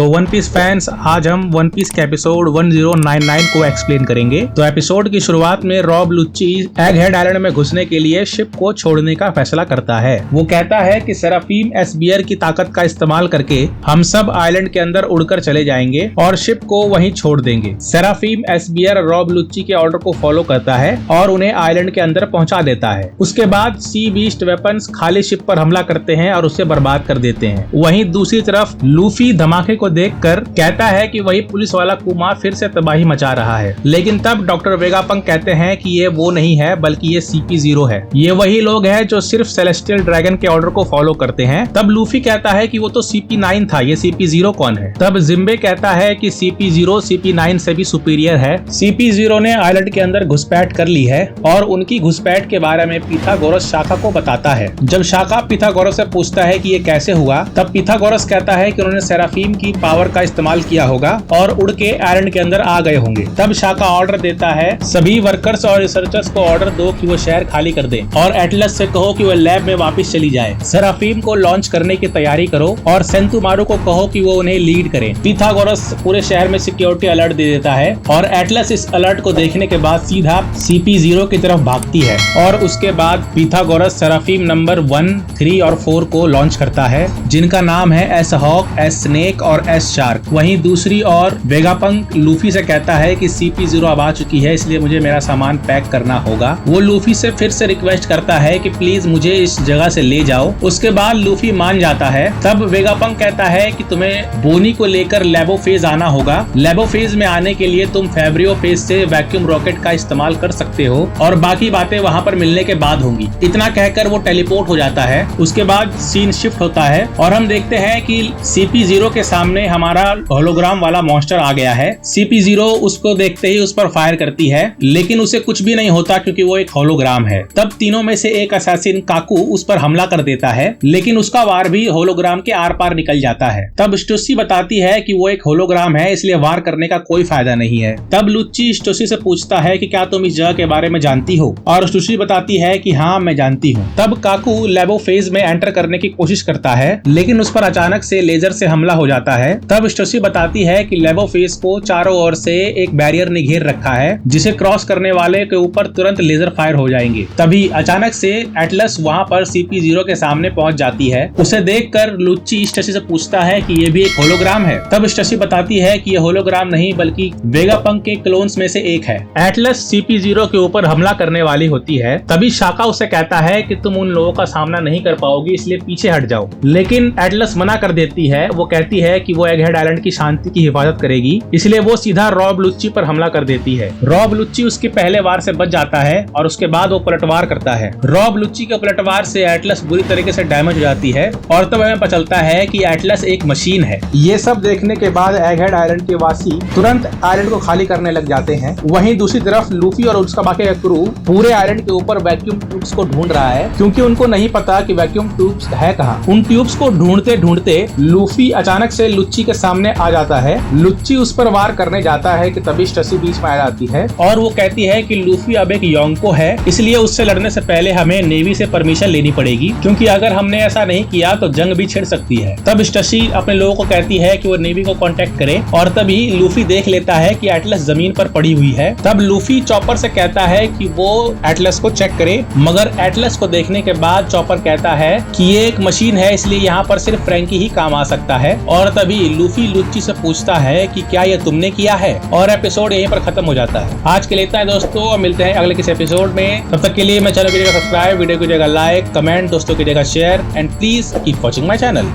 तो one piece fans, आज हम वन पीस के एपिसोड 1099 को एक्सप्लेन करेंगे। तो एपिसोड की शुरुआत में रॉब लुच्ची एग हेड आइलैंड में घुसने के लिए शिप को छोड़ने का फैसला करता है। वो कहता है कि सेराफीम एसबियर की ताकत का इस्तेमाल करके हम सब आइलैंड के अंदर उड़कर चले जाएंगे और शिप को वहीं छोड़ देंगे। सेराफीम एसबियर रॉब लुच्ची के ऑर्डर को फॉलो करता है और उन्हें आइलैंड के अंदर पहुंचा देता है। उसके बाद सी बीस्ट वेपन्स खाली शिप पर हमला करते हैं और उसे बर्बाद कर देते हैं। वहीं दूसरी तरफ लूफी धमाके को देखकर कहता है कि वही पुलिस वाला कुमा फिर से तबाही मचा रहा है, लेकिन तब डॉक्टर वेगापंक कहते हैं कि ये वो नहीं है बल्कि ये CP0 है। ये वही लोग हैं जो सिर्फ सेलेस्टियल ड्रैगन के ऑर्डर को फॉलो करते हैं। तब लूफी कहता है कि वो तो CP9 था, ये CP0 कौन है? तब जिम्बे कहता है कि CP0 CP9 से भी सुपीरियर है। CP0 ने आइलैंड के अंदर घुसपैठ कर ली है और उनकी घुसपैठ के बारे में पिथागोरस शाखा को बताता है। जब शाखा पिथागोरस से पूछता है कि ये कैसे हुआ, तब पिथागोरस कहता है कि उन्होंने सेराफीम की पावर का इस्तेमाल किया होगा और उड़ के आइलैंड के अंदर आ गए होंगे। तब शाखा ऑर्डर देता है सभी वर्कर्स और रिसर्चर्स को ऑर्डर दो कि वो शहर खाली कर दें और एटलस से कहो कि वो लैब में वापस चली जाए। सेराफीम को लॉन्च करने की तैयारी करो और सेंतुमारू को कहो कि वो उन्हें लीड करे। पिथागोरस पूरे शहर में सिक्योरिटी अलर्ट दे देता है और एटलस इस अलर्ट को देखने के बाद सीधा CP0 की तरफ भागती है और उसके बाद पिथागोरस सेराफीम नंबर 1, 3 और 4 को लॉन्च करता है, जिनका नाम है एस हॉक, एस स्नेक और एस शार्क। वहीं दूसरी ओर वेगापंक लूफी से कहता है कि CP0 अब आ चुकी है, इसलिए मुझे मेरा सामान पैक करना होगा। वो लूफी से फिर से रिक्वेस्ट करता है कि प्लीज मुझे इस जगह से ले जाओ। उसके बाद लूफी मान जाता है। तब वेगापंक कहता है कि तुम्हें बोनी को लेकर लेबो फेज आना होगा। लेबो फेज में आने के लिए तुम फेब्रियो फेज से वैक्यूम रॉकेट का इस्तेमाल कर सकते हो और बाकी बातें वहाँ पर मिलने के बाद होंगी। इतना कहकर वो टेलीपोर्ट हो जाता है। उसके बाद सीन शिफ्ट होता है और हम देखते हैं कि CP0 के सामने हमारा होलोग्राम वाला मॉन्स्टर आ गया है। CP0 उसको देखते ही उस पर फायर करती है, लेकिन उसे कुछ भी नहीं होता क्योंकि वो एक होलोग्राम है। तब तीनों में से एक असैसिन काकू उस पर हमला कर देता है, लेकिन उसका वार भी होलोग्राम के आर पार निकल जाता है। तब स्टोसी बताती है कि वो एक होलोग्राम है, इसलिए वार करने का कोई फायदा नहीं है। तब लुच्ची स्टोसी से पूछता है कि क्या तुम इस जगह के बारे में जानती हो, और स्टोसी बताती है कि हाँ मैं जानती हूँ। तब काकू लेबो फेज में एंटर करने की कोशिश करता है, लेकिन उस पर अचानक से लेजर से हमला हो जाता है। तब स्टोसी बताती है कि लेबो फेज को चारों ओर से एक बैरियर ने घेर रखा है, जिसे क्रॉस करने वाले के ऊपर तुरंत लेजर फायर हो जाएंगे। तभी अचानक से एटलस वहाँ पर CP0 के सामने पहुंच जाती है। उसे देखकर लुच्ची स्टोसी से पूछता है कि ये भी एक होलोग्राम है। तब स्टोसी बताती है कि ये होलोग्राम नहीं बल्कि वेगापंक के क्लोन्स में से एक है। एटलस CP0 के ऊपर हमला करने वाली होती है। तभी शाखा उसे कहता है कि तुम उन लोगों का सामना नहीं कर पाओगी, इसलिए पीछे हट जाओ। लेकिन एटलस मना कर देती है। वो कहती है कि वो एगहेड आइलैंड की शांति की हिफाजत करेगी, इसलिए वो सीधा रॉब लुच्ची पर हमला कर देती है। रॉब लुच्ची उसके पहले वार से बच जाता है और उसके बाद वो पलटवार करता है। रॉब लुच्ची के पलटवार से एटलस बुरी तरीके से डैमेज हो जाती है और तब हमें पता चलता है कि एटलस एक मशीन है। ये सब देखने के बाद एगहेड आइलैंड के वासी तुरंत आइलैंड को खाली करने लग जाते हैं। वहीं दूसरी तरफ लूफी और उसका बाकी का क्रू पूरे आइलैंड के ऊपर वैक्यूम ट्यूब्स को ढूंढ रहा है, क्योंकि उनको नहीं पता कि वैक्यूम ट्यूब्स है कहाँ। उन ट्यूब्स को ढूंढते ढूंढते लूफी अचानक से लुच्ची के सामने आ जाता है। लुच्ची उस पर वार करने जाता है कि तभी स्टोसी बीच में आ जाती है और वो कहती है कि लूफी अब एक योंको है, इसलिए उससे लड़ने से पहले हमें नेवी से परमिशन लेनी पड़ेगी, क्योंकि अगर हमने ऐसा नहीं किया तो जंग भी छिड़ सकती है। तब स्टोसी अपने लोगों को कहती है कि वो नेवी को कांटेक्ट करे और तभी लूफी देख लेता है कि एटलस जमीन पर पड़ी हुई है। तब लूफी चॉपर से कहता है कि वो एटलस को चेक करे, मगर एटलस को देखने के बाद चॉपर कहता है कि ये एक मशीन है, इसलिए यहाँ पर सिर्फ फ्रैंकी ही काम आ सकता है। और तभी लूफी लुच्ची से पूछता है कि क्या ये तुमने किया है, और एपिसोड यहीं पर खत्म हो जाता है। आज के लिए इतना है दोस्तों, मिलते हैं अगले किसी एपिसोड में। तब तक के लिए मैं चैनल को कीजिएगा सब्सक्राइब, वीडियो को कीजिएगा लाइक, कमेंट, दोस्तों कीजिएगा share and please keep watching my channel.